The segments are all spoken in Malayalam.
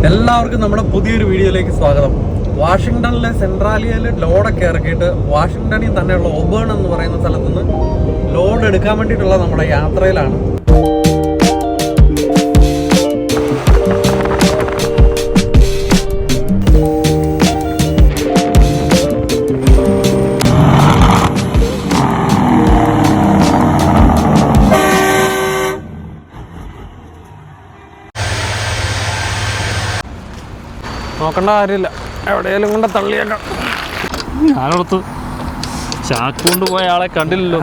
എല്ലാവർക്കും നമ്മുടെ പുതിയൊരു വീഡിയോയിലേക്ക് സ്വാഗതം. വാഷിങ്ടണിലെ സെൻട്രാലിയയിൽ ലോഡൊക്കെ ഇറക്കിയിട്ട് വാഷിങ്ടണിൽ തന്നെയുള്ള ഒബേൺ എന്ന് പറയുന്ന സ്ഥലത്ത് നിന്ന് ലോഡ് എടുക്കാൻ വേണ്ടിയിട്ടുള്ള നമ്മുടെ യാത്രയിലാണ്. നോക്കേണ്ട കാര്യമില്ല, എവിടെയെങ്കിലും കൊണ്ട് തള്ളിയേക്കാം. ഞാനോർത്ത് ചാക്ക് കൊണ്ടുപോയ ആളെ കണ്ടില്ലല്ലോ.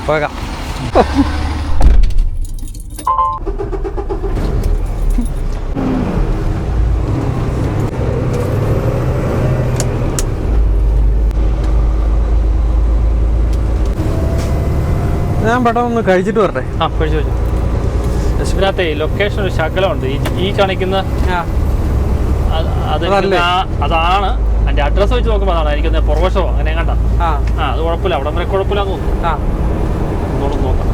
പോകാം. ഞാൻ പെട്ടെന്ന് കഴിച്ചിട്ട് വരട്ടെ. കഴിച്ചു ഇതിനകത്തെ ലൊക്കേഷൻ ഒരു ശകലമുണ്ട്. ഈ കാണിക്കുന്ന അതാണ് അതിന്റെ അഡ്രസ് വെച്ച് നോക്കുമ്പോൾ അതാണ് എനിക്കൊന്ന് പുറവശമോ അങ്ങനെ കണ്ട. അത് കുഴപ്പമില്ല, അവിടെ വരെ കുഴപ്പമില്ലാന്ന് തോന്നുന്നു. ഒന്നുകൂടെ നോക്കാം.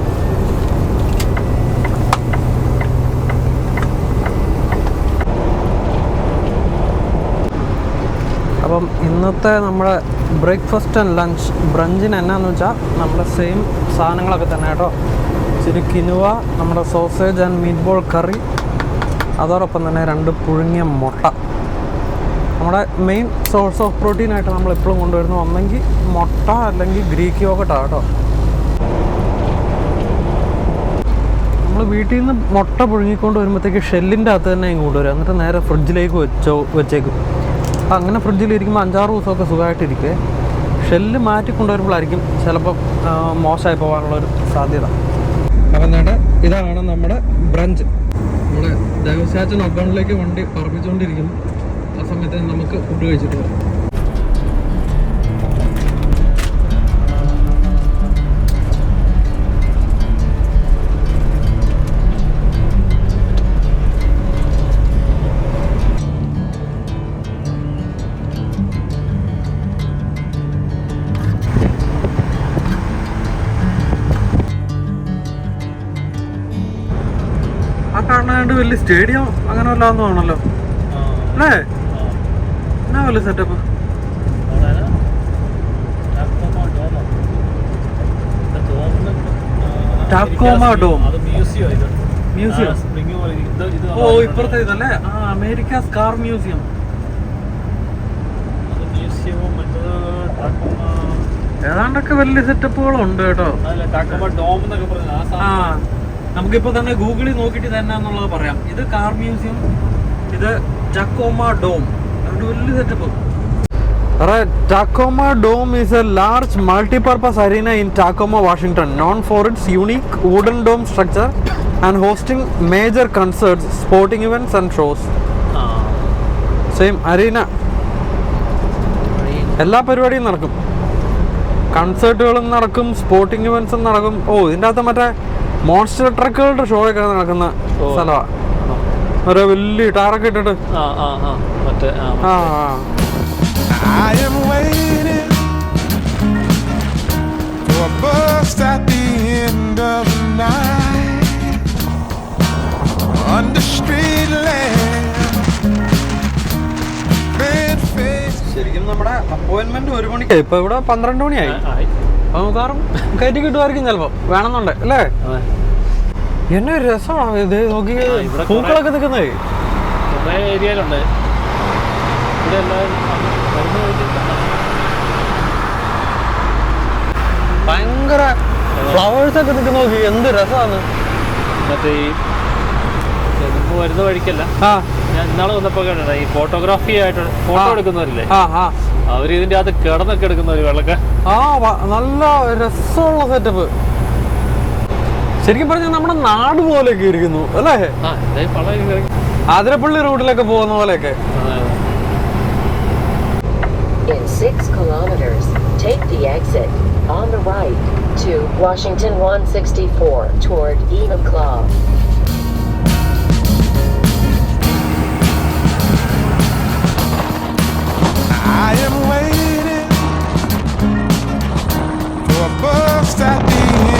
അപ്പം ഇന്നത്തെ നമ്മുടെ ബ്രേക്ക്ഫാസ്റ്റ് ആൻഡ് ലഞ്ച് ബ്രഞ്ചിന് എന്നാന്ന് വെച്ചാൽ നമ്മുടെ സെയിം സാധനങ്ങളൊക്കെ തന്നെ കേട്ടോ. ഇച്ചിരി കിനുവ, നമ്മുടെ സോസേജ് ആൻഡ് മീറ്റ് ബോൾ കറി, അതോടൊപ്പം തന്നെ 2 പുഴുങ്ങിയ മുട്ട. നമ്മുടെ മെയിൻ സോഴ്സ് ഓഫ് പ്രോട്ടീനായിട്ട് നമ്മൾ എപ്പോഴും കൊണ്ടുവരുന്നത് ഒന്നെങ്കിൽ മുട്ട അല്ലെങ്കിൽ ഗ്രീക്ക് യോഗട്ടാണ് കേട്ടോ. നമ്മൾ വീട്ടിൽ നിന്ന് മുട്ട പുഴുങ്ങിക്കൊണ്ട് വരുമ്പോഴത്തേക്ക് ഷെല്ലിൻ്റെ അകത്ത് തന്നെ കൊണ്ടുവരും, എന്നിട്ട് നേരെ ഫ്രിഡ്ജിലേക്ക് വെച്ചേക്കും. അപ്പം അങ്ങനെ ഫ്രിഡ്ജിലിരിക്കുമ്പോൾ 5-6 ദിവസമൊക്കെ സുഖമായിട്ടിരിക്കുവേ. ഷെല്ല് മാറ്റി കൊണ്ടുവരുമ്പോഴായിരിക്കും ചിലപ്പം മോശമായി പോകാനുള്ളൊരു സാധ്യത. അപ്പം ഇതാണ് നമ്മുടെ ബ്രഞ്ച്. നമ്മുടെ ദേവസ്യാച്ചൻ ഒബേണിലേക്ക് വണ്ടി പറപ്പിച്ചുകൊണ്ടിരിക്കുന്നു. ആ സമയത്ത് നമുക്ക് ഫുഡ് കഴിച്ചിട്ട് വരാം. കാണാണ്ട് വലിയ സ്റ്റേഡിയം അങ്ങനെ വല്ലാന്ന് ആണല്ലോ അല്ലേ? എന്നാ വലിയ സെറ്റപ്പ്. Tacoma Dome museum. ഓ, ഇപ്പുറത്തെ ഇതല്ലേ അമേരിക്ക സ്കാർ മ്യൂസിയം. ഏതാണ്ടൊക്കെ വലിയ സെറ്റപ്പുകളുണ്ട് കേട്ടോ. നമുക്കിപ്പോൾ തന്നെ ഗൂഗിളിൽ നോക്കിയിട്ട് തന്നെ എന്നുള്ളത് പറയാം. ഇത് കാർ മ്യൂസിയം, ഇത് ടാക്കോമ ഡോം. വലിയ setup. Tacoma Dome is a large multi-purpose arena in Tacoma, Washington, known for its unique wooden dome structure and hosting major concerts, sporting events and shows. Same arena. എല്ലാ പരിപാടിയും നടക്കും, കൺസേർട്ടുകളും നടക്കും, സ്പോർട്ടിംഗ് ഇവന്റ്സും നടക്കും. ഓ, ഇതിൻ്റെ അകത്ത് മറ്റേ മോൺസ്റ്റർ ട്രക്കുകളുടെ ഷോ ഒക്കെ നടക്കുന്ന സ്ഥലമാണ്. ഒരു വലിയ ടാറൊക്കെ ഇട്ടിട്ട്. I am waiting for a bus at the end of the night under street lamp. ശരിക്കും നമ്മുടെ അപ്പോയിന്റ്മെന്റ് 1 മണിക്ക്, ഇപ്പൊ ഇവിടെ 12 മണിയായി. അപ്പൊ നമുക്കാറും കയറ്റി കിട്ടുമായിരിക്കും ചിലപ്പോ, വേണമെന്നുണ്ട് അല്ലേ? എന്നെ ഒരു രസമാണ് ഇത് നോക്കി, പൂക്കളൊക്കെ നിൽക്കുന്നത് ഏരിയയിലുണ്ട്. ഭയങ്കര ഫ്ലവേഴ്സ് ഒക്കെ നിൽക്കുന്ന നോക്കി, എന്ത് രസമാണ്. മറ്റേ ഈ വരുന്ന വഴിക്കല്ല, ഞാൻ ഇന്നാളെ വന്നപ്പോ കണ്ട ഈ ഫോട്ടോഗ്രാഫി ആയിട്ട് ഫോട്ടോ എടുക്കുന്നവരില്ലേ, അവര് ഇതിന്റെ അകത്ത് കിടന്നൊക്കെ എടുക്കുന്നവര് വെള്ളക്കെ. നല്ല രസമുള്ള സെറ്റപ്പ്. ശരിക്കും പറഞ്ഞാൽ നമ്മുടെ നാട് പോലെയൊക്കെ ഇരിക്കുന്നു അല്ലേ? ആതിരപ്പള്ളി റൂട്ടിലൊക്കെ പോകുന്ന പോലെയൊക്കെ. In 6 kilometers, take the exit on the right to Washington 164 toward Eva Club. I am waiting for a bus at the end.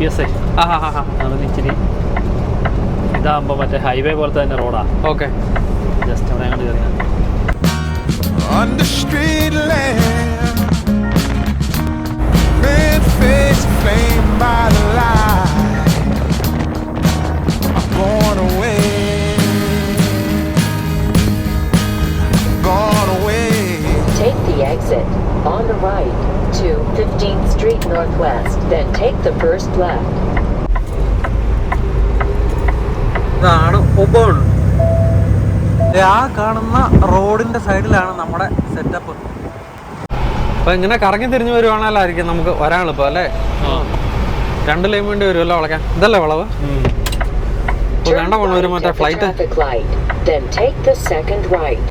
APS അതൊന്ന് ഇച്ചിരി ഇതാകുമ്പോൾ മറ്റേ ഹൈവേ പോലത്തെ തന്നെ റോഡാ. ഓക്കെ, ജസ്റ്റ് അവിടെ അങ്ങോട്ട് കയറിയാൽ on the street lamp, red face flame by the light. I'm born away, gone away. Take the exit on the right to 15th Street Northwest, then take the first left. ഇതാണ് ഒബേൺ. ആ കാണുന്ന റോഡിന്റെ സൈഡിലാണ് നമ്മുടെ സെറ്റപ്പ്. അപ്പൊ ഇങ്ങനെ കറങ്ങി തിരിഞ്ഞു വരുവാണെല്ലായിരിക്കും നമുക്ക് വരാൻ എളുപ്പം അല്ലേ? 2 ലൈൻ വേണ്ടി വരുമല്ലോ വളയ്ക്കാൻ. ഇതല്ലേ വളവ്? വേണ്ട പോണ ഒരു മറ്റേ flight. Then take the second right.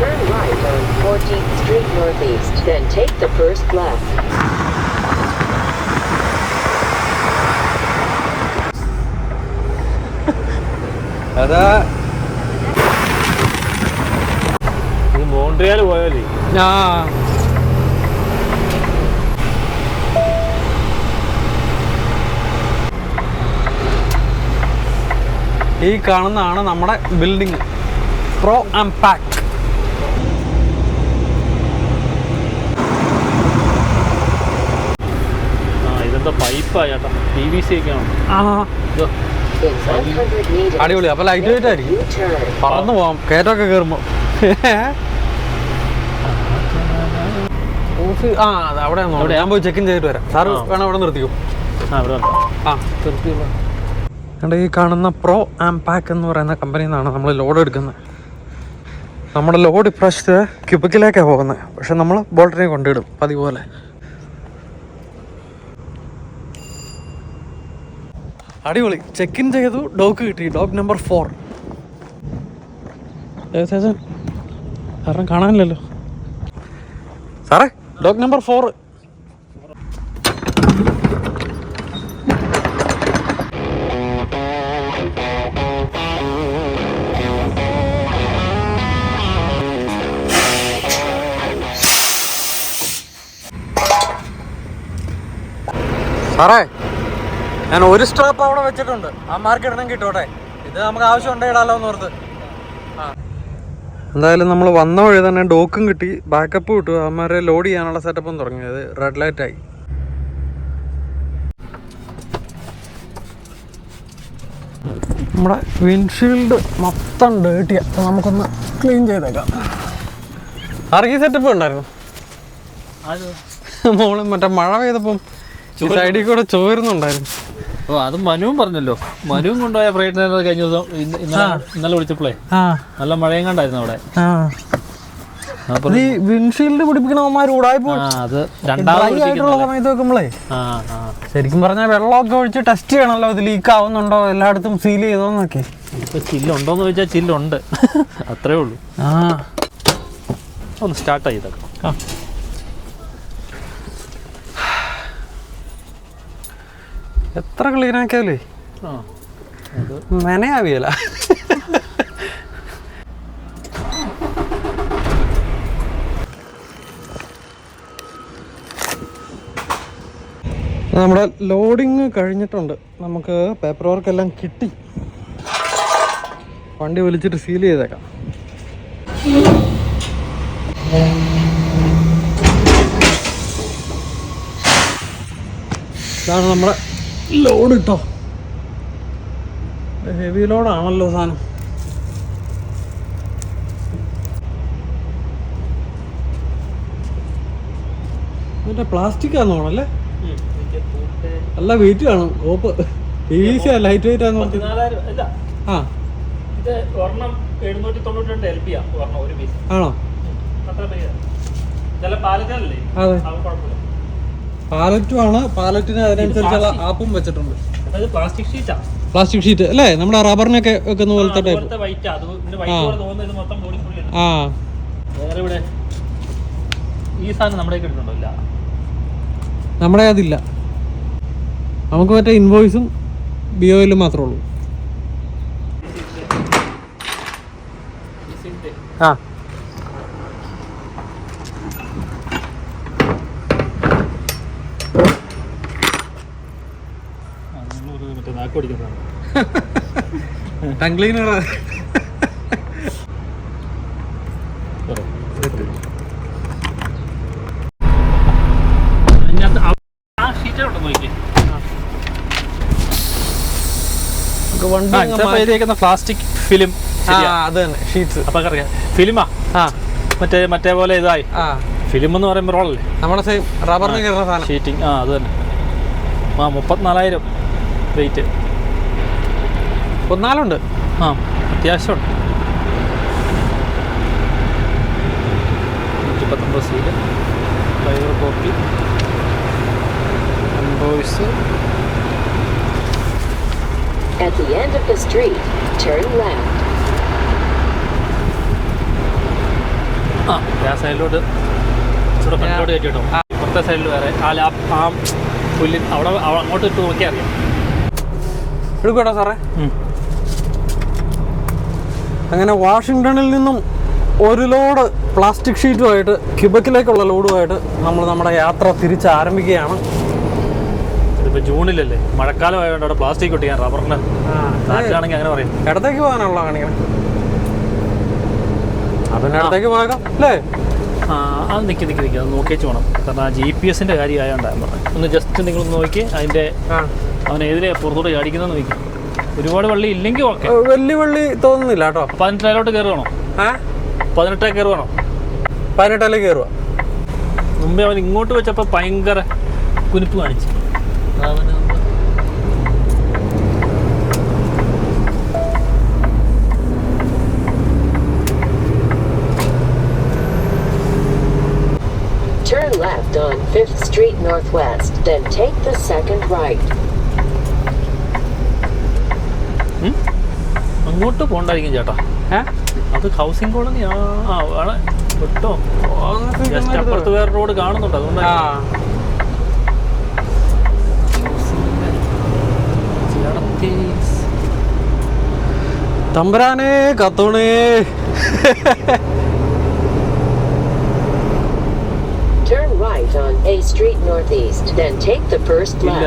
Turn right on 14th Street Northeast, then take the first left. അതാ ഇത് മോൺട്രിയാൽ പോയാലേ ഈ കാണുന്നതാണ് നമ്മുടെ ബിൽഡിംഗ്, പ്രോ ആംപാക്. ഇതെന്താ പൈപ്പാ ചേട്ടാ? PVC ഒക്കെ ആണോ? അടിപൊളി. അപ്പൊ ലൈറ്റ് വെയിറ്റ് ആയിരിക്കും, പറന്നു പോവാം കയറ്റമൊക്കെ കയറുമ്പോ. അവിടെ ഞാൻ പോയി ചെക്ക് ഇൻ ചെയ്തിട്ട് വരാം. സാറ് വേണം അവിടെ നിർത്തിക്കും. ഈ കാണുന്ന പ്രോ ആംപാക് എന്ന് പറയുന്ന കമ്പനിയിൽ നിന്നാണ് നമ്മൾ ലോഡ് എടുക്കുന്നത്. നമ്മുടെ ലോഡ് ഇപ്രാവശ്യത്തെ ക്യൂബിക്കിലേക്കാണ് പോകുന്നത്. പക്ഷെ നമ്മൾ ബോൾട്ടിനെ കൊണ്ടിടും പതിവ് പോലെ. അടിപൊളി. ചെക്ക് ഇൻ ചെയ്തു, ഡോക്ക് കിട്ടി. Dock number 4. കാരണം കാണാനില്ലല്ലോ സാറേ. Dock number 4. സാറേ, ഞാൻ ഒരു സ്റ്റോപ്പ് അവിടെ വെച്ചിട്ടുണ്ട്. ആ മാർക്ക് ഇടണം കിട്ടോട്ടെ. ഇത് നമുക്ക് ആവശ്യമുണ്ടേ ഇടാലോ എന്ന് ഓർത്ത്. എന്തായാലും നമ്മൾ വന്ന വഴി തന്നെ ഡോക്കും കിട്ടി, ബാക്കപ്പ് കിട്ടു. അവന്മാരെ ലോഡ് ചെയ്യാനുള്ള സെറ്റപ്പും തുടങ്ങിയത്. റെഡ് ലൈറ്റായി. നമ്മുടെ വിൻഷീൽഡ് മൊത്തം ഡേർട്ടിയാ. അപ്പോൾ നമുക്കൊന്ന് ക്ലീൻ ചെയ്തേക്കാം. ആർക്കീ സെറ്റപ്പ് ഉണ്ടായിരുന്നു മോള് മറ്റേ മഴ പെയ്തപ്പം സൈഡിൽ കൂടെ ചോരുന്നുണ്ടായിരുന്നു. അത് മനുവും പറഞ്ഞല്ലോ. മനുവും കൊണ്ടുപോയ ഫ്രൈറ്റ് കഴിഞ്ഞ ദിവസം ഇന്നലെ വിളിച്ചപ്പോഴേ നല്ല മഴയും കണ്ടായിരുന്നു അവിടെ. ഈ വിൻഷീൽഡ് പിടിപ്പിക്കണവന്മാർ കൂടായ്പോ അത് രണ്ടാമതുള്ള സമയത്ത് വെക്കുമ്പോളേ ശരിക്കും പറഞ്ഞാൽ വെള്ളമൊക്കെ ഒഴിച്ച് ടെസ്റ്റ് ചെയ്യണമല്ലോ. ഇത് ലീക്ക് ആവുന്നുണ്ടോ, എല്ലായിടത്തും സീൽ ചെയ്തോന്നൊക്കെ. ഇപ്പൊ ചില്ലുണ്ടോന്ന് ചോദിച്ചാൽ ചില്ലുണ്ട്, അത്രേ ഉള്ളൂ. ഒന്ന് സ്റ്റാർട്ട് ചെയ്തേക്കാം. എത്ര ക്ലീൻ ആക്കിയാലേ മെനയാവിയല്ല. നമ്മുടെ ലോഡിങ് കഴിഞ്ഞിട്ടുണ്ട്. നമുക്ക് പേപ്പർ വർക്ക് എല്ലാം കിട്ടി. വണ്ടി വലിച്ചിട്ട് സീൽ ചെയ്തേക്കാം. ഇതാണ് നമ്മുടെ ലോഡ് കേട്ടോ. ഹെവി ലോഡാണല്ലോ സാധനം. മറ്റേ പ്ലാസ്റ്റിക് ആണെന്ന് തോന്നല്ലേ? നല്ല വെയിറ്റ് കാണും. കോപ്പ് PVC ലൈറ്റ് വെയിറ്റ് ആണെന്ന് പറഞ്ഞു. ആണോ? അതെ, പാലറ്റും ആണ്. പാലറ്റിന് അതിനനുസരിച്ചുള്ള ആപ്പും വെച്ചിട്ടുണ്ട്. പ്ലാസ്റ്റിക് ഷീറ്റ് അല്ലേ? നമ്മുടെ റബ്ബറിനൊക്കെ വെക്കുന്ന പോലത്തെ ടൈപ്പ്. നമ്മുടെ അതില്ല. നമുക്ക് മറ്റേ ഇൻവോയ്സും BOL മാത്രമേ ഉള്ളൂ. ആ മറ്റേ നാക്ക് പഠിക്കുന്നതാണ്. Tongue cleaner. പ്ലാസ്റ്റിക് ഫിലിം അത് തന്നെ ഷീറ്റ്സ്. അപ്പൊ അറിയാം ഫിലിമാ. ആ മറ്റേ പോലെ ഇതായി. ആ ഫിലിം എന്ന് പറയുമ്പോൾ റോളല്ലേ നമ്മുടെ സെയിം റബ്ബറിന് കയറുന്ന സാധനം. ഷീറ്റിങ്. ആ അത് തന്നെ. 34,000 വെയിറ്റ്. 14 ആ അത്യാവശ്യമുണ്ട്. 119 seal, driver copy, invoice. At the end of the street, turn left. ആ സൈഡിലോട്ട് ഇച്ചിരി ഫ്രണ്ടിലോട്ട് കയറ്റി കേട്ടോ. ഇപ്പുറത്തെ സൈഡിൽ വേറെ ആ പുല്ലിൻ അവിടെ അങ്ങോട്ട് ഇട്ട് നോക്കിയാൽ അറിയാം. എടുക്കട്ടോ സാറേ. അങ്ങനെ വാഷിങ്ടണിൽ നിന്നും ഒരു ലോഡ് പ്ലാസ്റ്റിക് ഷീറ്റുമായിട്ട് ക്യൂബക്കിലേക്കുള്ള ലോഡുമായിട്ട് നമ്മൾ നമ്മുടെ യാത്ര തിരിച്ച് ആരംഭിക്കുകയാണ്. ഇതിപ്പോൾ ജൂണിലല്ലേ, മഴക്കാലം ആയതുകൊണ്ട് അവിടെ പ്ലാസ്റ്റിക് ഒട്ടിക്കാൻ റബ്ബറിന് നാട്ടിലാണെങ്കിൽ അങ്ങനെ പറയും. ഇടത്തേക്ക് പോകാനുള്ള കാണിക്കണം. അതിൻ്റെ ഇടത്തേക്ക് പോകാം അല്ലേ? അത് നിൽക്കി അത് നോക്കിയേച്ച് വേണം. കാരണം ആ GPS-ൻ്റെ കാര്യം ആയതുകൊണ്ടാണ് പറഞ്ഞത്. ഒന്ന് ജസ്റ്റ് നിങ്ങളൊന്ന് നോക്കി അതിൻ്റെ അവൻ ഏതിലെ പുറത്തോട്ട് ചാടിക്കുന്നതെന്ന് നോക്കി. ഒരുപാട് വള്ളി ഇല്ലെങ്കിൽ ഓക്കെ. വലിയ വള്ളി തോന്നുന്നില്ല കേട്ടോ. 18 കയറുവാണോ? 18 കയറുവാണോ? 18 കയറുക. മുമ്പേ അവൻ ഇങ്ങോട്ട് വെച്ചപ്പോൾ ഭയങ്കര കുനിപ്പ് കാണിച്ചു. അവന് Turn left on 5th Street Northwest, then take the second right. അങ്ങോട്ട് പോകണ്ടായിരിക്കും ചേട്ടാ. അത് ഹൗസിംഗ് കോളനി ആണ് കേട്ടോ. ജസ്റ്റ് അപ്പുറത്ത് വേറെ റോഡ് കാണുന്നുണ്ട്, അതുകൊണ്ടാണ്. തമ്പുരാനേ കത്തോണേ. Turn right on A Street Northeast, then take the first left.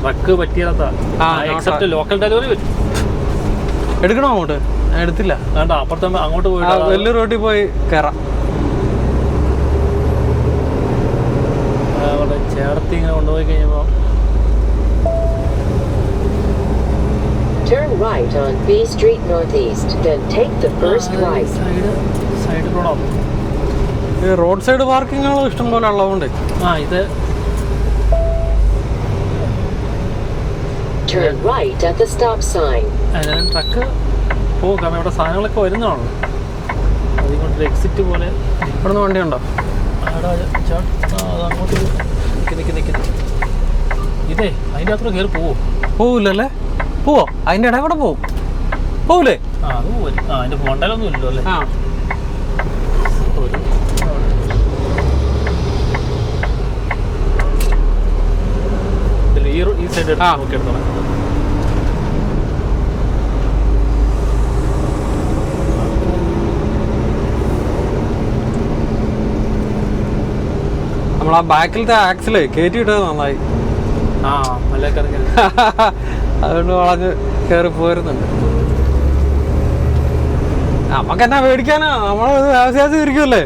Truck പറ്റിയാത്ത എക്സെപ്റ്റ് ലോക്കൽ ഡെലിവറി പറ്റും. എടുക്കണോ അങ്ങോട്ട്? എടുത്തില്ല. വേണ്ട, അപ്പുറത്തെ അങ്ങോട്ട് പോയിട്ട് വലിയ റോഡിൽ പോയി കയറാം. അവിടെ ചേർത്തി ഇങ്ങനെ കൊണ്ടുപോയി കഴിയുമ്പോൾ Turn right on B Street Northeast, then take the first right. Side റോഡാണ്. ഈ റോഡ് സൈഡ് പാർക്കിങ്ങുകൾ ഇഷ്ടം പോലെ ഉള്ളതുകൊണ്ട് ഇത് Turn right at the stop sign. അതിന് ട്രക്ക് പോകും, കാരണം ഇവിടെ സാധനങ്ങളൊക്കെ വരുന്നതാണല്ലോ. അതിങ്ങോട്ടൊരു എക്സിറ്റ് പോലെ. ഇവിടെ നിന്ന് വണ്ടിയുണ്ടോ? അങ്ങോട്ട് നിൽക്കി ഇതേ അതിൻ്റെ അത്ര കയറി പോവില്ലല്ലേ? പോവോ? അതിൻ്റെ ഇടയിൽ കൂടെ പോവും. പോവില്ലേ? അത് പോവും. അതിൻ്റെ മണ്ടലൊന്നും ഇല്ലല്ലോ അല്ലേ? ഈ സൈഡ് നോക്കി എടുത്തോളാം. നമ്മൾ ആ ബാക്കിലത്തെ ആക്സില് കയറ്റിയിട്ടത് നന്നായി. അതുകൊണ്ട് വളഞ്ഞ് കയറി പോരുന്നുണ്ട്. നമുക്കെന്നാ പേടിക്കാനാ, നമ്മളത് വ്യവസായത്തിൽ ഇരിക്കുമല്ലേ.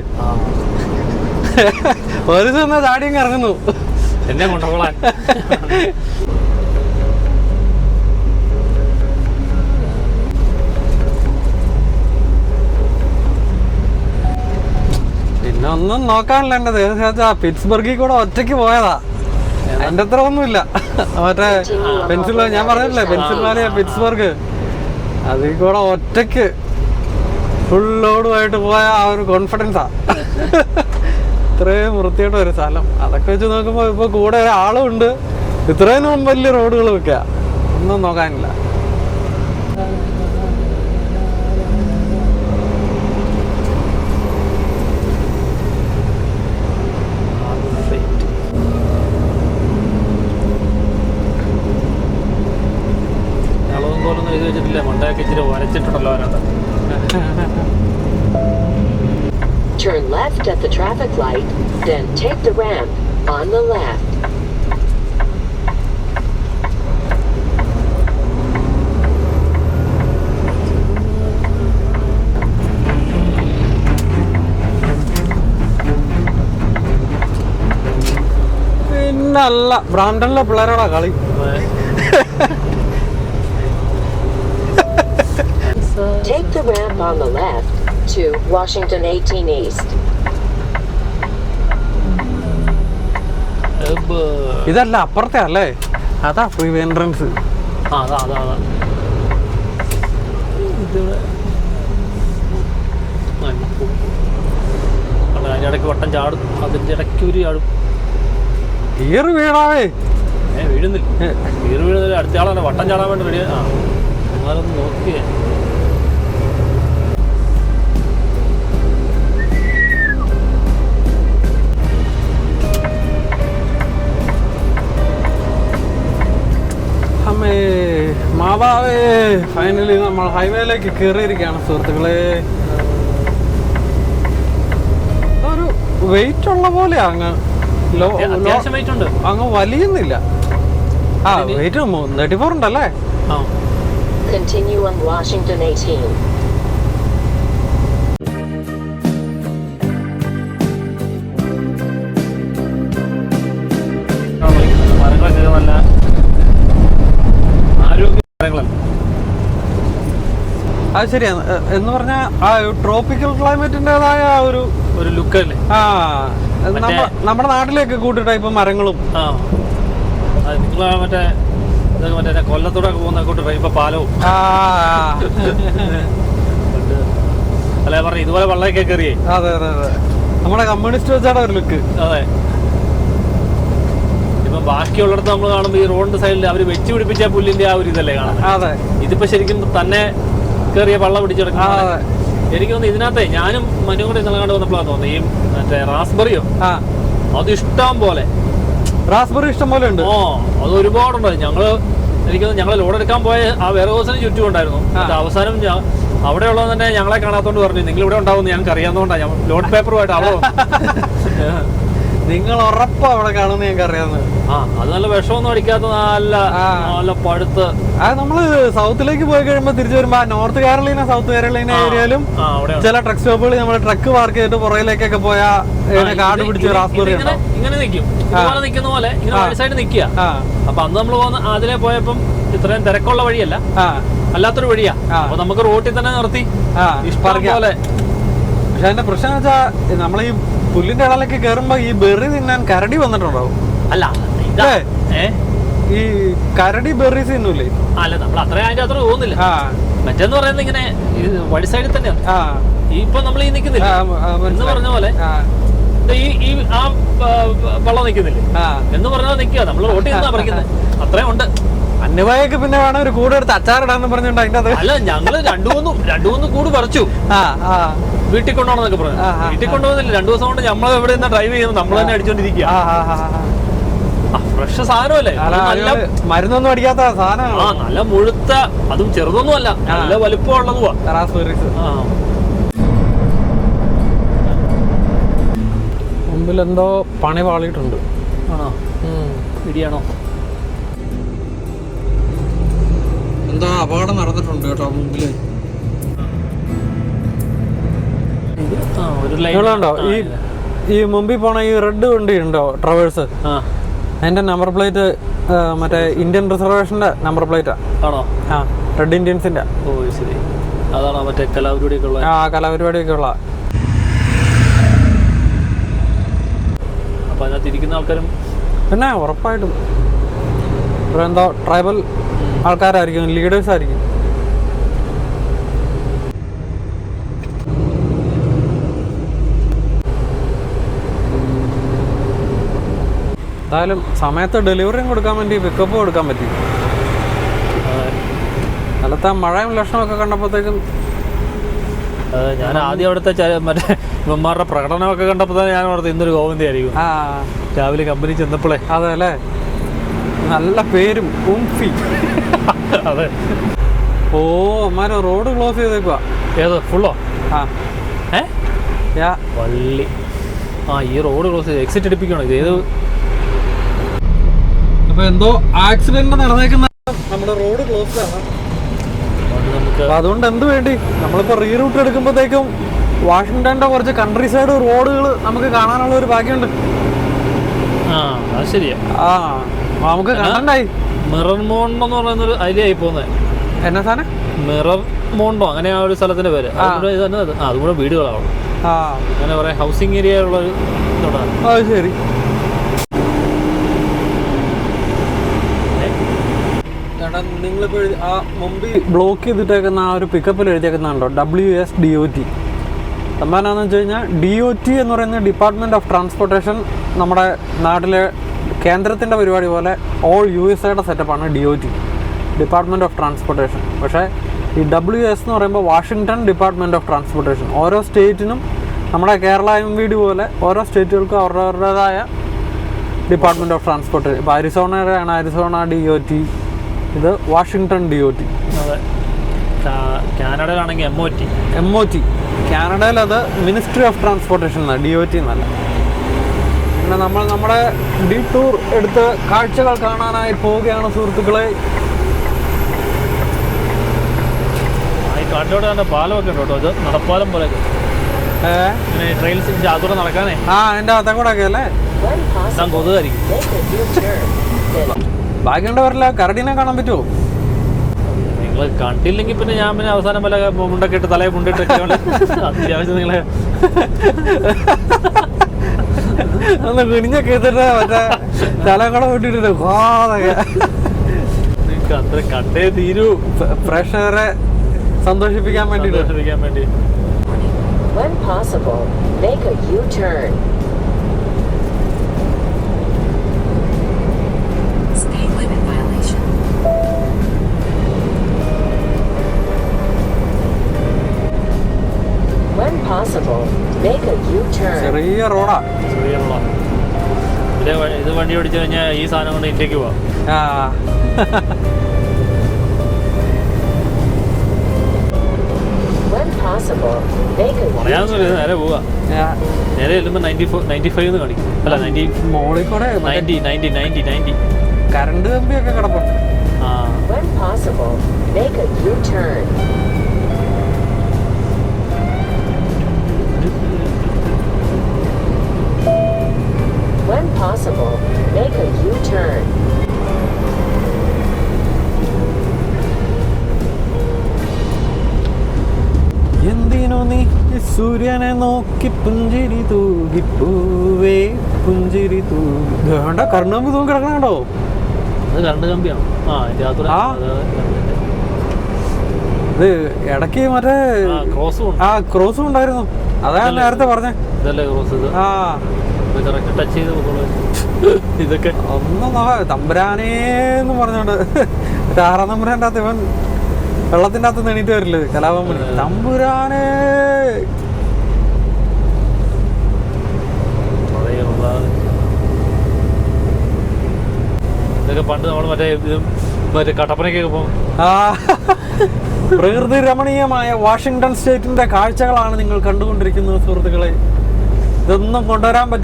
ഒരു ദിവസം ചാടിയും ഇറങ്ങുന്നു എന്നെ കൊണ്ടുപോകാൻ. പിന്നെ ഒന്നും നോക്കാനില്ല. എൻ്റെ ദേവസ്വ പിറ്റ്സ്ബർഗിൽ കൂടെ ഒറ്റയ്ക്ക് പോയതാ. അതിൻ്റെ അത്ര ഒന്നുമില്ല. മറ്റേ ഞാൻ പറഞ്ഞില്ലേ പെൻസിൽവാനിയ പിറ്റ്സ്ബർഗ്, അതിൽ കൂടെ ഒറ്റയ്ക്ക് ഫുൾ ലോഡുമായിട്ട് പോയ ആ ഒരു കോൺഫിഡൻസാ. ഇത്രയും വൃത്തിയായിട്ട് ഒരു സ്ഥലം. അതൊക്കെ വെച്ച് നോക്കുമ്പോൾ ഇപ്പോൾ കൂടെ ഒരാളും ഉണ്ട്. ഇത്രയും വലിയ റോഡുകളൊക്കെയാ, ഒന്നും നോക്കാനില്ല. എഴുതി വെച്ചിട്ടില്ല, മണ്ടയൊക്കെ ഇച്ചിരി വരച്ചിട്ടുണ്ടല്ലോ അവരത്. Turn left at the traffic light, then take the ramp on the left. പിന്നല്ല ബ്രാൻഡനിലെ പിള്ളേരോടാ കളി. Take the ramp on the left to Washington 18 East. ഇതല്ല അപ്പുറത്തെ അല്ലേ? അതാ ഫ്രീ എൻട്രൻസ്. അതാ അതിൻ്റെ ഇടയ്ക്ക് വട്ടം ചാടും, അതിൻ്റെ ഇടയ്ക്ക് ഒരു ചാടും. ഗിയർ വീണാവേ. വീഴുന്നില്ല, ഗിയർ വീഴുന്നില്ല. അടുത്ത ആളാണ് വട്ടം ചാടാൻ വേണ്ടി റെഡി. എന്നാലൊന്ന് നോക്കിയേ. മാതാവേ, ഫൈനലി നമ്മൾ ഹൈവേയിലേക്ക് കയറിയിരിക്കുകയാണ് സുഹൃത്തുക്കളെ. ഒരു വെയിറ്റ് ഉള്ള പോലെയാ, അങ്ങ് വെയിറ്റ് ഉണ്ട്, അങ്ങ് വലിയുന്നില്ല. വെയിറ്റ് 34 ഉണ്ടല്ലേ? Continue on Washington 18. മരങ്ങളൊക്കെ നല്ല ആരോഗ്യ മരങ്ങളല്ല. അത് ശരിയാണ്. എന്ന് പറഞ്ഞാൽ ആ ട്രോപ്പിക്കൽ ക്ലൈമറ്റിൻ്റെതായ ഒരു ലുക്കല്ലേ. നമ്മുടെ നാട്ടിലേക്ക് കൂട്ടി ടൈപ്പ് മരങ്ങളും. നിങ്ങൾ മറ്റേ കൊല്ലത്തോടെ പോകുന്ന കൂട്ടി ഇപ്പൊ പാലവും അല്ലെ പറഞ്ഞു ഇതുപോലെ വള്ളമൊക്കെ കയറിയേ. അതെ അതെ അതെ, നമ്മുടെ കമ്മ്യൂണിസ്റ്റ് വെച്ചാണ് ഒരു ലുക്ക്. അതെ, ഇപ്പൊ ബാക്കിയുള്ളിടത്ത് നമ്മൾ കാണുമ്പോൾ ഈ റോഡിന്റെ സൈഡിൽ അവർ വെച്ച് പിടിപ്പിച്ച പുല്ലിന്റെ ആ ഒരു ഇതല്ലേ കാണുന്നത്. അതെ, ഇതിപ്പോ ശരിക്കും തന്നെ കയറിയ വള്ളം പിടിച്ചെടുക്കും. എനിക്ക് തോന്നുന്നു ഇതിനകത്തെ ഞാനും മനുവും കൂടെ ഇന്നലെ കണ്ട് വന്നപ്പോഴാണ് തോന്നുന്നത് ഈ മറ്റേ റാസ്ബെറിയോ അത് ഇഷ്ടം പോലെ. റാസ്ബെറി ഇഷ്ടം പോലെ ഉണ്ട്. അത് ഒരുപാടുണ്ട്. എനിക്ക് ഞങ്ങൾ ലോഡ് എടുക്കാൻ പോയ ആ വെയർഹൗസിന് ചുറ്റും ഉണ്ടായിരുന്നു. അവസാനം അവിടെ ഉള്ളത് തന്നെ ഞങ്ങളെ കാണാത്തോണ്ട് പറഞ്ഞു നിങ്ങൾ ഇവിടെ ഉണ്ടാവും ഞങ്ങൾക്ക് അറിയാവുന്നതുകൊണ്ടാണ് ഞാൻ ലോഡ് പേപ്പറുമായിട്ട് അവിടെ നിങ്ങൾ ഉറപ്പാ അവിടെ കാണുന്ന ഞങ്ങൾക്ക് അറിയാവുന്നത്. അത് നല്ല വിഷമൊന്നും അടിക്കാത്ത നല്ല പഴുത്ത്. നമ്മള് സൗത്തിലേക്ക് പോയി കഴിയുമ്പോ തിരിച്ചു വരുമ്പോ നോർത്ത് കാരോളിന സൗത്ത് കാരോളിന ഏരിയയിലും ചില ട്രക്ക് സ്റ്റോപ്പുകളിൽ നമ്മൾ ട്രക്ക് പാർക്ക് ചെയ്തിട്ട് പുറകിലേക്കൊക്കെ പോയാ കാട് പിടിച്ച് റാസ്ബെറി ഇങ്ങനെ നിൽക്കും, ഇതുപോലെ നിൽക്കുന്ന പോലെ ഇങ്ങനെ വഴി സൈഡ് നിൽക്കുക. അപ്പൊ അന്ന് നമ്മൾ പോകുന്ന അതിലെ പോയപ്പം ഇത്രയും തിരക്കുള്ള വഴിയല്ല, അല്ലാത്തൊരു വഴിയാ. അപ്പൊ നമുക്ക് റോട്ടിൽ തന്നെ നിർത്തി ഇഷ്ടം പോലെ. പക്ഷെ അതിന്റെ പ്രശ്നം വെച്ചാ നമ്മളീ പുല്ലിന്റെ ഇടയിലേക്ക് കയറുമ്പോ ഈ ബെറി തിന്നാൻ കരടി വന്നിട്ടുണ്ടാവും. അല്ല ഈ കരടി ബെറീസ് തിന്നൂലേ? അല്ല, നമ്മൾ അത്രയും അതിന്റെ അത്ര പോകുന്നില്ല. മറ്റേന്ന് പറയുന്നത് ഇങ്ങനെ വഴി സൈഡിൽ തന്നെയാണ്. ഇപ്പൊ നമ്മൾ ഈ നിക്കുന്നില്ല എന്ന് പറഞ്ഞ പോലെ ഈ ആ വള്ളം നിക്കുന്നില്ലേ എന്ന് പറഞ്ഞാൽ നിക്കുക. നമ്മൾ റോട്ടിൽ നിന്നാ പറിക്കുന്നത്. അത്രയും ഉണ്ട്. അന്നവായൊക്കെ പിന്നെ വേണം ഒരു കൂടെ എടുത്ത് അച്ചാറിടാന്ന് പറഞ്ഞിട്ടുണ്ട്. അതിന്റെ അത് അല്ല, ഞങ്ങള് രണ്ടു മൂന്ന് കൂട് പറിച്ചു വീട്ടിൽ കൊണ്ടുപോകണമെന്നൊക്കെ പറഞ്ഞു. വീട്ടിൽ കൊണ്ടുപോകുന്നില്ല, 2 ദിവസം കൊണ്ട് നമ്മൾ എവിടെ നിന്ന് ഡ്രൈവ് ചെയ്യുന്നു, നമ്മൾ തന്നെ അടിച്ചോണ്ടിരിക്കുക. ഫ്രഷ് സാധനമല്ലേ, നല്ല മരുന്നൊന്നും അടിക്കാത്ത സാധനം. നല്ല മുഴുത്ത, അതും ചെറുതൊന്നും അല്ല, നല്ല വലുപ്പമുള്ളതുവാ. മുമ്പിൽ എന്തോ പണി പാളിയിട്ടുണ്ട്. ആണോ? ഇടിയാണോ? എന്തോ അപകടം നടന്നിട്ടുണ്ട് കേട്ടോ മുമ്പില്. ണ്ടോ ഈ മുമ്പിൽ പോണ ഈ റെഡ് വണ്ടി ഉണ്ടോ ട്രാവേഴ്സ്, അതിന്റെ നമ്പർ പ്ലേറ്റ് മറ്റേ ഇന്ത്യൻ റിസർവേഷന്റെ നമ്പർ പ്ലേറ്റാ. ആണോ? റെഡ് ഇന്ത്യൻസിന്റെ. ഓ ശരി, അതാണോ മറ്റേ കലാപരിപാടിയൊക്കെ ഉള്ള? കലാപരിപാടിയൊക്കെ ഉള്ള. അപ്പൊ അതിനകത്ത് ഇരിക്കുന്ന ആൾക്കാരും പിന്നെ ഉറപ്പായിട്ടും എന്തോ ട്രൈബൽ ആൾക്കാരായിരിക്കും, ലീഡേഴ്സ് ആയിരിക്കും. എന്തായാലും സമയത്ത് ഡെലിവറിയും കൊടുക്കാൻ വേണ്ടി പിക്കപ്പ് കൊടുക്കാൻ പറ്റി. കാലത്ത് മഴയും ലക്ഷണമൊക്കെ കണ്ടപ്പോഴത്തേക്കും ഞാൻ ആദ്യം അവിടുത്തെ മറ്റേ ഇവന്മാരുടെ പ്രകടനമൊക്കെ കണ്ടപ്പോൾ തന്നെ ഞാൻ ഓർത്ത് ഇന്നൊരു ഗോവിന്ദയായിരിക്കും. രാവിലെ കമ്പനി ചെന്നപ്പോഴേ. അതെ അല്ലേ, നല്ല പേരും ഉംഫി. അതെ. ഓ അമ്മാരെ റോഡ് ക്ലോസ് ചെയ്തേക്കുവാ. ഏത് ഫുള്ളോ? വള്ളി. ഈ റോഡ് ക്ലോസ് ചെയ്ത് എക്സിറ്റ് എടുപ്പിക്കണം. ഇത് ഏത് അപ്പൊ എന്തോ ആക്സിഡന്റ് നടന്നേക്കുന്ന നമ്മുടെ റോഡ് ക്ലോസ് ആണ്. നമുക്ക് അതുകൊണ്ട് എന്ത് വേണ്ടി നമ്മളിപ്പോ റീറൂട്ട് എടുക്കുമ്പോഴത്തേക്കും വാഷിങ്ടന്റെ കുറച്ച് കൺട്രി സൈഡ് റോഡുകൾ നമുക്ക് കാണാനുള്ള ഒരു ഭാഗ്യമുണ്ട്. അത് ശരിയാ. നമുക്ക് കാണണ്ടായി. മിറർ മോണ്ടോ എന്ന് പറയുന്നൊരു ഐഡിയ പോകുന്നത്. എന്നാ സാധനം? മിറർ മോണ്ടോ അങ്ങനെ ആ ഒരു സ്ഥലത്തിന്റെ പേര്. അതുകൂടെ വീടുകളാണ്. അങ്ങനെ പറയാം ഹൗസിംഗ് ഏരിയ ഉള്ളൊരു ഇതോടാണ്. ശരി. നിങ്ങളിപ്പോൾ ആ മുമ്പിൽ ബ്ലോക്ക് ചെയ്തിട്ടേക്കുന്ന ആ ഒരു പിക്കപ്പിൽ എഴുതിയേക്കുന്നുണ്ടോ WSDOT? സംഭവം എന്താണെന്ന് വെച്ച് കഴിഞ്ഞാൽ DOT എന്ന് പറയുന്ന ഡിപ്പാർട്ട്മെൻറ്റ് ഓഫ് ട്രാൻസ്പോർട്ടേഷൻ നമ്മുടെ നാട്ടിലെ കേന്ദ്രത്തിൻ്റെ പരിപാടി പോലെ ഓൾ USA സെറ്റപ്പാണ് DOT, ഡിപ്പാർട്ട്മെൻറ്റ് ഓഫ് ട്രാൻസ്പോർട്ടേഷൻ. പക്ഷേ ഈ WS എന്ന് പറയുമ്പോൾ വാഷിങ്ടൺ ഡിപ്പാർട്ട്മെൻറ്റ് ഓഫ് ട്രാൻസ്പോർട്ടേഷൻ. ഓരോ സ്റ്റേറ്റിനും നമ്മുടെ കേരള MVD പോലെ ഓരോ സ്റ്റേറ്റുകൾക്കും അവരുടേതായ ഡിപ്പാർട്ട്മെൻറ്റ് ഓഫ് ട്രാൻസ്പോർട്ടേഷൻ. ഇപ്പോൾ അരിസോണയാണ് അരിസോണ DOT, ഇത് വാഷിങ്ടൺ DOT. അതെ. കാനഡയിലാണെങ്കിൽ MOT. കാനഡയിൽ അത് മിനിസ്ട്രി ഓഫ് ട്രാൻസ്പോർട്ടേഷൻ എന്നാണ്, DOT എന്നല്ല. പിന്നെ നമ്മൾ നമ്മുടെ ടൂർ എടുത്ത് കാഴ്ചകൾ കാണാനായി പോവുകയാണ് സുഹൃത്തുക്കളെ. കാട്ടിലോട്ട് തന്നെ പാലമൊക്കെ ഉണ്ട് കേട്ടോ. ഇത് നടപ്പാലം പോലെയൊക്കെ ട്രെയിൽസിന്റെ അതോടെ നടക്കാനേ. അതിൻ്റെ അകത്തെ കൂടെ ഒക്കെ അല്ലേ കൊതുകായിരിക്കും. ബാക്കിയുണ്ടവരില്ല. കരടിനെ കാണാൻ പറ്റുമോ? നിങ്ങൾ കണ്ടില്ലെങ്കിൽ പിന്നെ ഞാൻ പിന്നെ അവസാനം വല്ല മുണ്ടൊക്കെ ഇട്ട് തലയെ മുണ്ടിട്ടൊക്കെ അത്യാവശ്യം നിങ്ങളെ ഒന്ന് കുനിഞ്ഞൊക്കെ എടുത്തിട്ട് മറ്റേ തലകളെ വിട്ടിട്ട് അത്ര കണ്ടേ തീരൂ. പ്രേക്ഷകരെ സന്തോഷിപ്പിക്കാൻ വേണ്ടി. When possible, make a U-turn. Speed limit violation. When possible, make a U-turn. ചെറിയ റോഡാ. ഇത് വണ്ടി ഓടിച്ചു കഴിഞ്ഞാൽ ഈ സാധനം കൊണ്ട് ഇന്ത്യക്ക് പോവാം. നേരെ പോവാ. നേരെ ചെല്ലുമ്പോൾ 95 കാണിക്കും. അല്ല 90 കറണ്ട് കമ്പിയൊക്കെ കിടപ്പുണ്ട്. When possible, make a U-turn. When possible, make a U-turn. എന്തിനു നീ സൂര്യനെ നോക്കി പുഞ്ചിരി തൂകിപ്പൂവേ പുഞ്ചിരി തൂണ്ട കർണമ്പ് തൂങ്ങി കിടക്കണോ? അത് കറണ്ട് കമ്പിയാണ്. ഇത് ഇടയ്ക്ക് മറ്റേ ക്രോസും ഉണ്ടായിരുന്നു. അതാ നേരത്തെ പറഞ്ഞേ. ഇതൊക്കെ ഒന്നും തമ്പുരാനേന്ന് പറഞ്ഞോണ്ട് 6 നമ്പറിൻ്റെ അകത്ത് ഇവൻ വെള്ളത്തിൻ്റെ അകത്ത് എണീറ്റ് വരില്ലേ കലാപം തമ്പുരാനേ. ഇതൊക്കെ പണ്ട് നമ്മൾ മറ്റേ കട്ടപ്പനയ്ക്കൊക്കെ പോകും. പ്രകൃതി രമണീയമായ വാഷിങ്ടൺ സ്റ്റേറ്റിന്റെ കാഴ്ചകളാണ് നിങ്ങൾ കണ്ടുകൊണ്ടിരിക്കുന്നത് സുഹൃത്തുക്കളെ.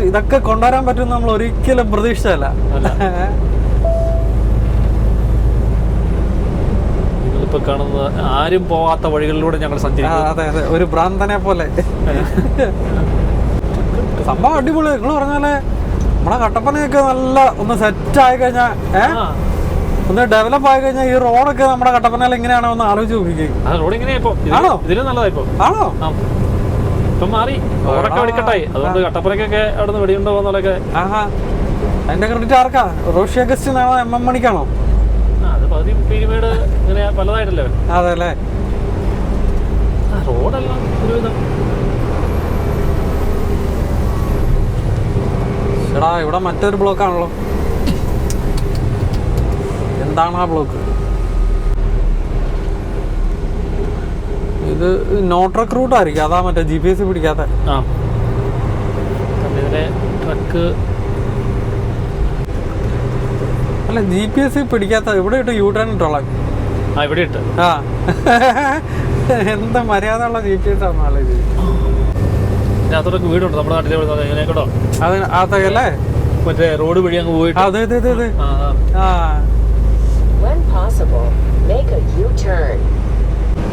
ഇതൊക്കെ കൊണ്ടുവരാൻ പറ്റും നമ്മൾ ഒരിക്കലും പ്രതീക്ഷിച്ചല്ല. നിങ്ങളിപ്പോ കാണുന്ന ആരും പോവാത്ത വഴികളിലൂടെ ഞങ്ങൾ സഞ്ചരിക്കും. അതെ അതെ, ഒരു ഭ്രാന്തനെ പോലെ. സംഭവം അടിപൊളി. നിങ്ങൾ പറഞ്ഞാലേ നമ്മളെ കട്ടപ്പനയൊക്കെ നല്ല ഒന്ന് സെറ്റ് ആയി കഴിഞ്ഞാൽ, ഒന്ന് ഡെവലപ്പ് ആയി കഴിഞ്ഞാൽ ഈ റോഡൊക്കെ നമ്മുടെ കട്ടപ്പനയിൽ എങ്ങനെയാണോ ഒന്ന് ആലോചിച്ച് നോക്കിക്കും. റോഡ് ഇങ്ങനെയായിപ്പോ ഇതിലും നല്ലതായിപ്പോ. ആണോ? ഇപ്പം മാറി, റോഡൊക്കെ വെടിക്കട്ടായി. അതുകൊണ്ട് കട്ടപ്പനക്കൊക്കെ അവിടെ നിന്ന് വെടിയുണ്ടോ പോകുന്നതൊക്കെ. അതിന്റെ ക്രെഡിറ്റ് ആർക്കാ? റോഷി അഗസ്റ്റിനാണോ MM മണിക്കാണോ? അത് പകുതി പീരിമേഡ് ഇങ്ങനെ പലതായിട്ടല്ലേ. അതെ അല്ലേ. റോഡെല്ലാം ഒരുവിധം. എടാ ഇവിടെ മറ്റൊരു ബ്ലോക്കാണല്ലോ. എന്താണ് ആ ബ്ലോക്ക്? ഇത് നോട്രക് റൂട്ട് ആയിരിക്കും. അതാ മറ്റേ GPS പിടിക്കാത്ത. ട്രക്ക് അല്ല, GPS പിടിക്കാത്ത. ഇവിടെ ഇട്ട് U-turn ഇട്ടോളാം. ഇവിടെ ഇട്ട് എന്താ മര്യാദ ഉള്ള GPS ആണെന്ന് ആലോചിച്ച്. അതിനകത്തോടൊക്കെ വീടുണ്ട് നമ്മുടെ നാട്ടിലെ എങ്ങനെ കേട്ടോ. അതല്ലേ മറ്റേ റോഡ് വഴി അങ്ങ് പോയിട്ട്. അതെ അതെ അതെ അതെ. ആ When possible, make a U-turn.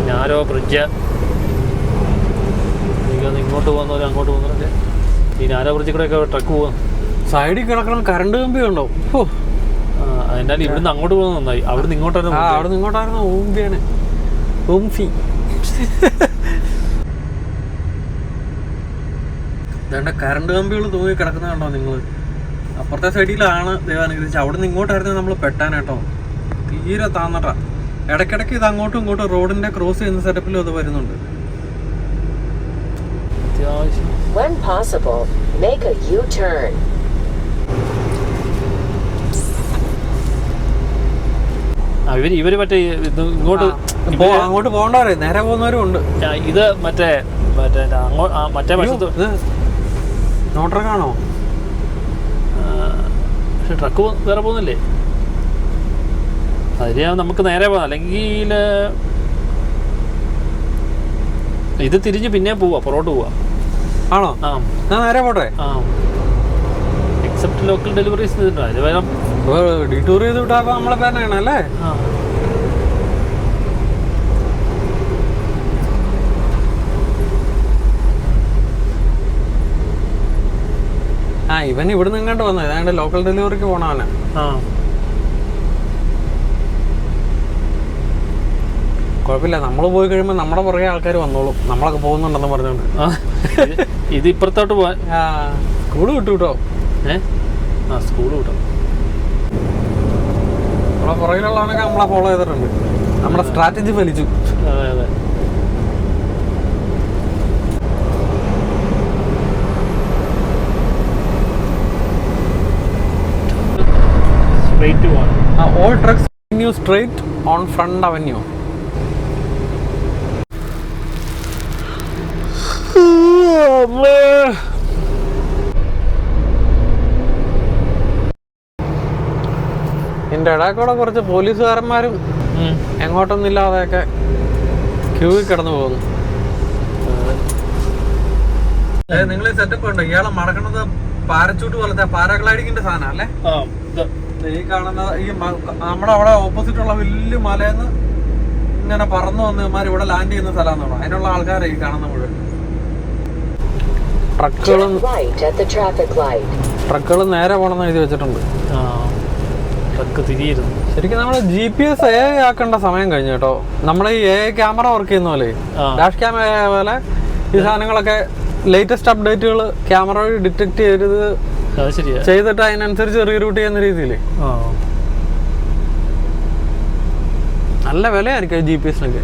ഞാനോ ബ്രിഡ്ജ് എനിക്കൊന്ന് ഇങ്ങോട്ട് പോകുന്നവരെ അങ്ങോട്ട് പോകുന്നവരൊക്കെ ഈ ഞാനോ ബ്രിഡ്ജിൽ കൂടെയൊക്കെ ട്രക്ക് പോകാം. സൈഡിൽ കിടക്കണം കറണ്ട് കമ്പി ഉണ്ടോ? അതിനാൽ ഇവിടുന്ന് അങ്ങോട്ട് പോകുന്നത് നന്നായി. അവിടുന്ന് ഇങ്ങോട്ടായിരുന്നു. അവിടെ നിന്ന് ഇങ്ങോട്ടായിരുന്നു ഓംബിയാണ്. ഓംഫി ഇതാണ്ട് കറണ്ട് കമ്പികൾ തൂങ്ങി കിടക്കുന്ന കണ്ടോ നിങ്ങൾ? അപ്പുറത്തെ സൈഡിലാണ് ദൈവാനുഗ്രഹിച്ച്. അവിടെ നിന്ന് ഇങ്ങോട്ടായിരുന്നു നമ്മൾ പെട്ടാനേട്ടോ. തീരെ താന്നട്ടാ. ഇടയ്ക്കിടയ്ക്ക് ഇത് അങ്ങോട്ടും ഇങ്ങോട്ടും റോഡിന്റെ ക്രോസ് ചെയ്യുന്ന സെറ്റപ്പിലും അത് വരുന്നുണ്ട്. When possible, make a U-turn. ഇവര് മറ്റേ ഇങ്ങോട്ട് അങ്ങോട്ട് പോകണ്ടവരെ നേരെ പോകുന്നവരും ഉണ്ട്. ഇത് മറ്റേ മറ്റേ വശത്ത് നോട്ടർക്കാണോ? പക്ഷെ ട്രക്ക് വേറെ പോകുന്നില്ലേ? അതിന് നമുക്ക് നേരെ പോകാം. അല്ലെങ്കിൽ ഇത് തിരിഞ്ഞ് പിന്നെ പോവാ, പുറകോട്ട് പോവാ. ആണോ? ആ നേരെ പോട്ടെ. ആ എക്സെപ്റ്റ് ലോക്കൽ ഡെലിവറീസ് ചെയ്തിട്ടുണ്ടോ? അതിന് വേണം ഡിറ്റൂർ ചെയ്ത് വിട്ടാൽ നമ്മളെ പേരാണ് അല്ലേ? ഇവൻ ഇവിടെ നിന്ന് ഇങ്ങോട്ട് വന്നത് ഏതാണ്ട് ലോക്കൽ ഡെലിവറിക്ക് പോണവനെ. കുഴപ്പമില്ല, നമ്മൾ പോയി കഴിയുമ്പോൾ നമ്മുടെ പുറകെ ആൾക്കാർ വന്നോളും. നമ്മളൊക്കെ പോകുന്നുണ്ടെന്ന് പറഞ്ഞോണ്ട്. ഇത് ഇപ്പുറത്തോട്ട് പോവാൻ സ്കൂള് വിട്ടു കേട്ടോ. സ്കൂള് വിട്ടോ. നമ്മളെ പുറകിലുള്ളവനൊക്കെ നമ്മളെ ഫോളോ ചെയ്തിട്ടുണ്ട്. നമ്മുടെ സ്ട്രാറ്റജി ഫലിച്ചു. അതെ അതെ. All trucks continue straight on Front Avenue. ഇതിൻ്റെ ഇടയ്ക്കൂടെ കുറച്ച് പോലീസുകാരന്മാരും എങ്ങോട്ടൊന്നില്ലാതെയൊക്കെ ക്യൂവിൽ കിടന്നു പോകുന്നു. നിങ്ങൾ സെറ്റപ്പ് ഉണ്ടോ? ഇയാളെ മടക്കണത് പാരച്ചൂട്ട് പോലത്തെ പാരാഗ്ലൈഡിങ്ങിന്റെ സാധനം അല്ലേ? ഈ കാണുന്ന ഈ നമ്മുടെ അവിടെ ഓപ്പോസിറ്റ് ഉള്ള വലിയ മലയെന്ന് ഇങ്ങനെ പറന്നു വന്ന് ഇവന്മാർ ഇവിടെ ലാൻഡ് ചെയ്യുന്ന സ്ഥലമാണെന്ന് പറഞ്ഞു. അതിനുള്ള ആൾക്കാരെ ഈ കാണുന്ന മുഴുവൻ. ട്രക്കുകൾ നേരെ പോകണമെന്ന് എഴുതി വെച്ചിട്ടുണ്ട്. ട്രക്ക് തിരിയിരുന്നു. ശരിക്കും നമ്മൾ GPS AI ആക്കേണ്ട സമയം കഴിഞ്ഞു കേട്ടോ. നമ്മുടെ ഈ AI ക്യാമറ വർക്ക് ചെയ്യുന്ന പോലെ, ഡാഷ് ക്യാമറ പോലെ ഈ സാധനങ്ങളൊക്കെ ലേറ്റസ്റ്റ് അപ്ഡേറ്റുകൾ ക്യാമറ വഴി ഡിറ്റക്ട് ചെയ്തിട്ട് അതിനനുസരിച്ച് റീറൂട്ട് ചെയ്യുന്ന രീതിയിൽ നല്ല വിലയായിരിക്കും GPS-നൊക്കെ.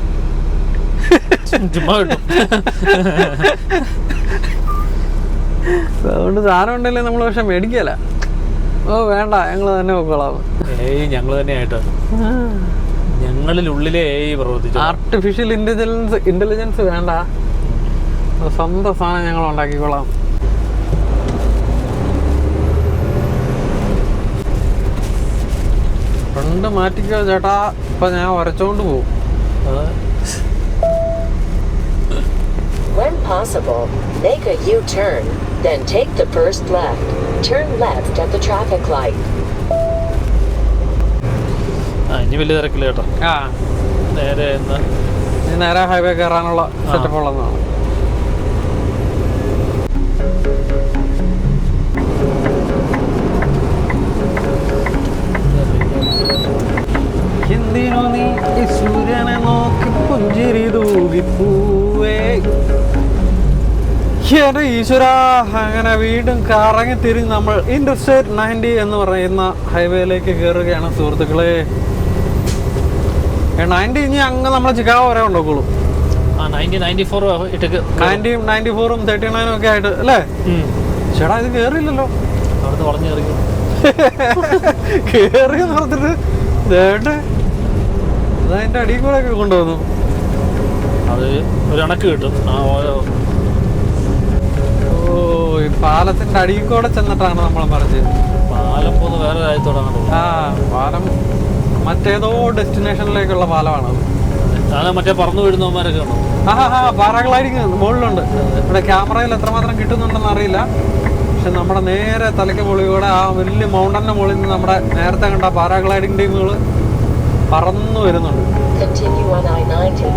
അതുകൊണ്ട് സാധനം ഉണ്ടല്ലേ നമ്മൾ പക്ഷെ മേടിക്കല. വേണ്ട, ഞങ്ങൾ തന്നെ നോക്കളാം. ഞങ്ങൾ തന്നെ ആയിട്ടോ. ഞങ്ങളിലുള്ളിലെ പ്രവർത്തിച്ചു. ആർട്ടിഫിഷ്യൽ ഇന്റലിജൻസ് വേണ്ട, സ്വന്തം സാധനം ഞങ്ങൾ ഉണ്ടാക്കിക്കൊള്ളാം. ഫ്രണ്ട് മാറ്റിക്കോ ചേട്ടാ, ഇപ്പൊ ഞാൻ വരച്ചോണ്ട് പോവും. When possible, make a U-turn, then take the first left. Turn left at the traffic light. ഇനി വലിയ തിരക്കില്ല കേട്ടോ. നേരെ ഹൈവേ കയറാനുള്ള സെറ്റപ്പ് ഉള്ളതാണ്. എന്തിനു നീ സൂര്യനെ നോക്കി പുഞ്ചിരി തൂകിപ്പൂവേ. ഈശ്വര, അങ്ങനെ വീണ്ടും കറങ്ങി തിരിഞ്ഞ് നമ്മൾ ഇന്റർസ്റ്റേറ്റ് 90 എന്ന് പറയുന്ന ഹൈവേയിലേക്ക് കയറുകയാണ് സുഹൃത്തുക്കളെ. 90 ഇനി അങ്ങ് നമ്മളെ ചിക്കാഗോ വരെ ഉണ്ടാക്കുള്ളൂ. 94ഉം 39ഉം ഒക്കെ ആയിട്ട് അല്ലേ? ചേട്ടാ ഇത് കേറിയില്ലല്ലോ. അവിടുന്ന് വളഞ്ഞു കേറിയെന്ന് പറഞ്ഞിട്ട് ദേണ്ടേ അതതിൻ്റെ അടിയിൽ കൂടെ ഒക്കെ കൊണ്ടുവന്നു. അത് ഒരു കണക്ക് കിട്ടും. ഈ പാലത്തിന്റെ അടിയിൽ കൂടെ ചെന്നിട്ടാണ് നമ്മൾ പറഞ്ഞത്. പാലം പോകുന്ന വേറെ രാജ്യത്തോടാണ്. പാലം മറ്റേതോ ഡെസ്റ്റിനേഷനിലേക്കുള്ള പാലമാണത്. അതാണ് മറ്റേ പറന്നു വീഴുന്നവന്മാരൊക്കെ ഉണ്ടോ? പാരാഗ്ലൈഡിങ് മുകളിലുണ്ട്. ഇവിടെ ക്യാമറയിൽ എത്രമാത്രം കിട്ടുന്നുണ്ടെന്ന് അറിയില്ല. പക്ഷെ നമ്മുടെ നേരെ തലയ്ക്ക് മുകളിലൂടെ ആ വലിയ മൗണ്ടന്റെ മുകളിൽ നിന്ന് നമ്മുടെ നേരത്തെ കണ്ട പാരാഗ്ലൈഡിങ് ടീമുകൾ പറന്നു വരുന്നുണ്ട്. Continue on I-90.